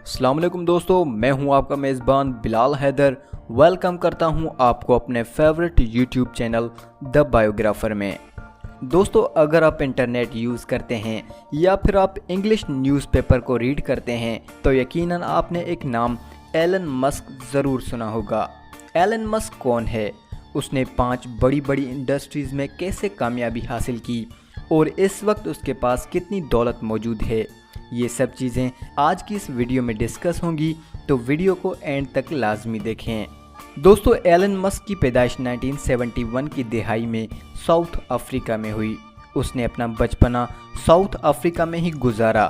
अस्सलाम वालेकुम दोस्तों, मैं हूं आपका मेज़बान बिलाल हैदर। वेलकम करता हूं आपको अपने favourite YouTube channel the biographer में। दोस्तों, अगर आप इंटरनेट यूज़ करते हैं या फिर आप इंग्लिश न्यूज़पेपर को रीड करते हैं तो यकीनन आपने एक नाम एलन मस्क ज़रूर सुना होगा। एलन मस्क कौन है, उसने 5 बड़ी बड़ी इंडस्ट्रीज़ में कैसे कामयाबी हासिल की और इस वक्त उसके पास कितनी दौलत मौजूद है, ये सब चीज़ें आज की इस वीडियो में डिस्कस होंगी, तो वीडियो को एंड तक लाजमी देखें। दोस्तों, एलन मस्क की पैदाइश 1971 की दिहाई में साउथ अफ्रीका में हुई। उसने अपना बचपना साउथ अफ्रीका में ही गुजारा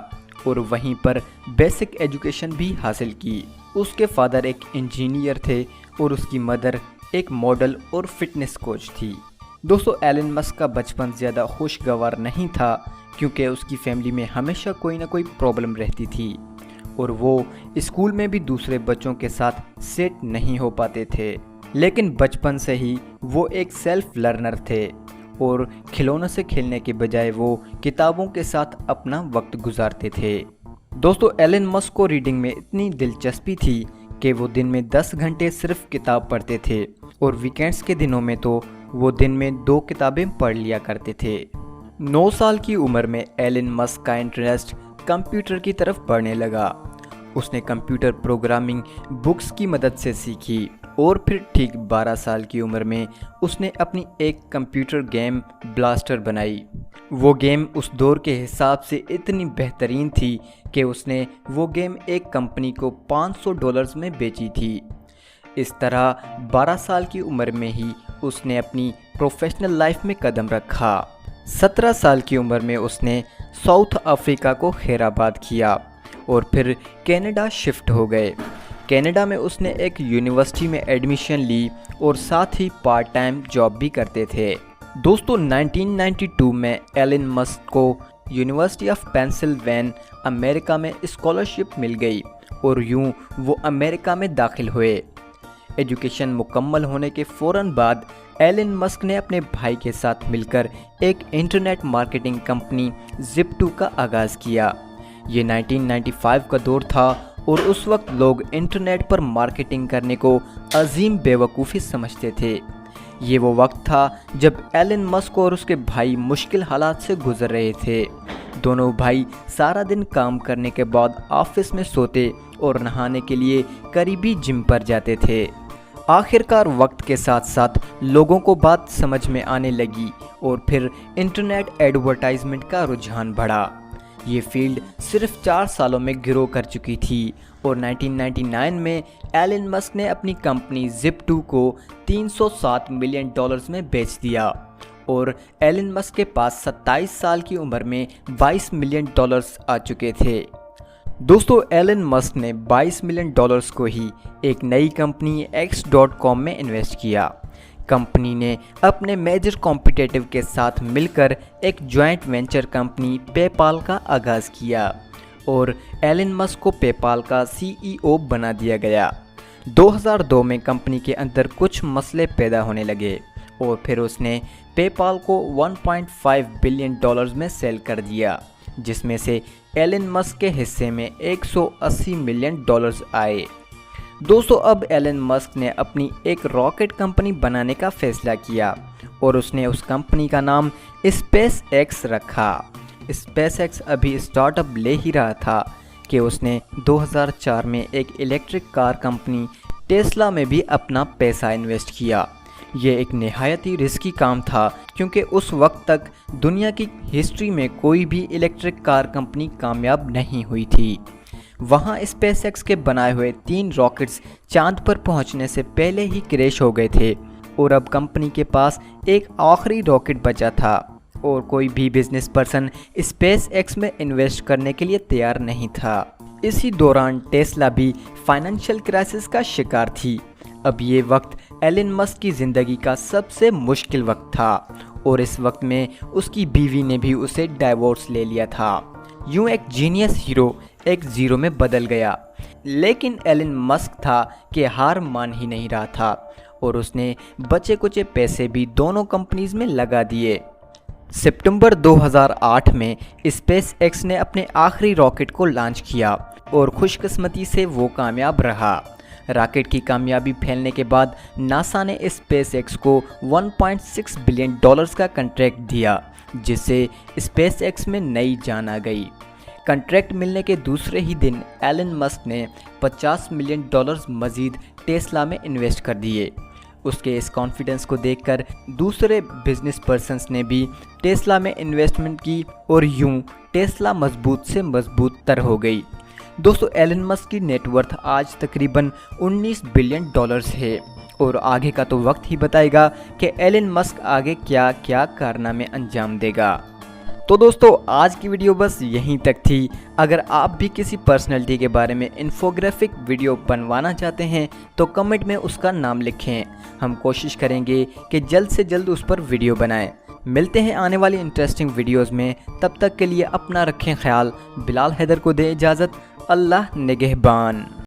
और वहीं पर बेसिक एजुकेशन भी हासिल की। उसके फादर एक इंजीनियर थे और उसकी मदर एक मॉडल और फिटनेस कोच थी। दोस्तों, एलन मस्क का बचपन ज़्यादा खुशगवार नहीं था क्योंकि उसकी फैमिली में हमेशा कोई ना कोई प्रॉब्लम रहती थी और वो स्कूल में भी दूसरे बच्चों के साथ सेट नहीं हो पाते थे। लेकिन बचपन से ही वो एक सेल्फ लर्नर थे और खिलौनों से खेलने के बजाय वो किताबों के साथ अपना वक्त गुजारते थे। दोस्तों, एलन मस्क को रीडिंग में इतनी दिलचस्पी थी कि वो दिन में 10 घंटे सिर्फ किताब पढ़ते थे और वीकेंड्स के दिनों में तो वो दिन में 2 किताबें पढ़ लिया करते थे। 9 साल की उम्र में एलन मस्क का इंटरेस्ट कंप्यूटर की तरफ बढ़ने लगा। उसने कंप्यूटर प्रोग्रामिंग बुक्स की मदद से सीखी और फिर ठीक 12 साल की उम्र में उसने अपनी एक कंप्यूटर गेम ब्लास्टर बनाई। वो गेम उस दौर के हिसाब से इतनी बेहतरीन थी कि उसने वो गेम एक कंपनी को $500 में बेची थी। इस तरह 12 साल की उम्र में ही उसने अपनी प्रोफेशनल लाइफ में कदम रखा। 17 साल की उम्र में उसने साउथ अफ्रीका को खैराबाद किया और फिर कनाडा शिफ्ट हो गए। कनाडा में उसने एक यूनिवर्सिटी में एडमिशन ली और साथ ही पार्ट टाइम जॉब भी करते थे। दोस्तों, 1992 में एलन मस्क को यूनिवर्सिटी ऑफ पेंसिल्वेनिया अमेरिका में स्कॉलरशिप मिल गई और यूं वो अमेरिका में दाखिल हुए। एजुकेशन मुकम्मल होने के फ़ौरन बाद एलन मस्क ने अपने भाई के साथ मिलकर एक इंटरनेट मार्केटिंग कंपनी Zip2 का आगाज़ किया। ये 1995 का दौर था और उस वक्त लोग इंटरनेट पर मार्केटिंग करने को अजीम बेवकूफ़ी समझते थे। ये वो वक्त था जब एलन मस्क और उसके भाई मुश्किल हालात से गुजर रहे थे। दोनों भाई सारा दिन काम करने के बाद ऑफिस में सोते और नहाने के लिए करीबी जिम पर जाते थे। आखिरकार वक्त के साथ साथ लोगों को बात समझ में आने लगी और फिर इंटरनेट एडवर्टाइजमेंट का रुझान बढ़ा। ये फील्ड सिर्फ 4 सालों में ग्रो कर चुकी थी और 1999 में एलन मस्क ने अपनी कंपनी Zip2 को $307 मिलियन में बेच दिया और एलन मस्क के पास 27 साल की उम्र में $22 मिलियन आ चुके थे। दोस्तों, एलन मस्क ने $22 मिलियन को ही एक नई कंपनी X.com में इन्वेस्ट किया। कंपनी ने अपने मेजर कॉम्पिटिटिव के साथ मिलकर एक जॉइंट वेंचर कंपनी पेपाल का आगाज़ किया और एलन मस्क को पेपाल का CEO बना दिया गया। 2002 में कंपनी के अंदर कुछ मसले पैदा होने लगे और फिर उसने पेपाल को $1.5 बिलियन में सेल कर दिया, जिसमें से एलन मस्क के हिस्से में $180 मिलियन आए। दोस्तों, अब एलन मस्क ने अपनी एक रॉकेट कंपनी बनाने का फैसला किया और उसने उस कंपनी का नाम स्पेस एक्स रखा। स्पेस एक्स अभी स्टार्टअप ले ही रहा था कि उसने 2004 में एक इलेक्ट्रिक कार कंपनी टेस्ला में भी अपना पैसा इन्वेस्ट किया। ये एक नहायत ही रिस्की काम था क्योंकि उस वक्त तक दुनिया की हिस्ट्री में कोई भी इलेक्ट्रिक कार कंपनी कामयाब नहीं हुई थी। वहाँ स्पेस एक्स के बनाए हुए 3 रॉकेट्स चांद पर पहुँचने से पहले ही क्रैश हो गए थे और अब कंपनी के पास एक आखिरी रॉकेट बचा था और कोई भी बिजनेस पर्सन स्पेस एक्स में इन्वेस्ट करने के लिए तैयार नहीं था। इसी दौरान टेस्ला भी फाइनेंशियल क्राइसिस का शिकार थी। अब ये वक्त एलन मस्क की ज़िंदगी का सबसे मुश्किल वक्त था और इस वक्त में उसकी बीवी ने भी उसे डाइवोर्स ले लिया था। यूं एक जीनियस हीरो एक ज़ीरो में बदल गया, लेकिन एलन मस्क था कि हार मान ही नहीं रहा था और उसने बचे कुचे पैसे भी दोनों कंपनीज में लगा दिए। सितंबर 2008 में स्पेस एक्स ने अपने आखिरी रॉकेट को लॉन्च किया और खुशकिस्मती से वो कामयाब रहा। रॉकेट की कामयाबी फैलने के बाद नासा ने स्पेस एक्स को 1.6 बिलियन डॉलर्स का कॉन्ट्रैक्ट दिया, जिससे स्पेस एक्स में नई जान आ गई। कॉन्ट्रैक्ट मिलने के दूसरे ही दिन एलन मस्क ने 50 मिलियन डॉलर्स मज़ीद टेस्ला में इन्वेस्ट कर दिए। उसके इस कॉन्फिडेंस को देखकर दूसरे बिजनेस पर्सन्स ने भी टेस्ला में इन्वेस्टमेंट की और यूं टेस्ला मजबूत से मजबूत तर हो गई। दोस्तों, एलन मस्क की नेटवर्थ आज तकरीबन 19 बिलियन डॉलर्स है और आगे का तो वक्त ही बताएगा कि एलन मस्क आगे क्या क्या कारनामे अंजाम देगा। तो दोस्तों, आज की वीडियो बस यहीं तक थी। अगर आप भी किसी पर्सनैलिटी के बारे में इन्फोग्राफिक वीडियो बनवाना चाहते हैं तो कमेंट में उसका नाम लिखें। हम कोशिश करेंगे कि जल्द से जल्द उस पर वीडियो बनाएं। मिलते हैं आने वाली इंटरेस्टिंग वीडियोस में। तब तक के लिए अपना रखें ख्याल। बिलाल हैदर को दें इजाज़त। अल्लाह निगहबान।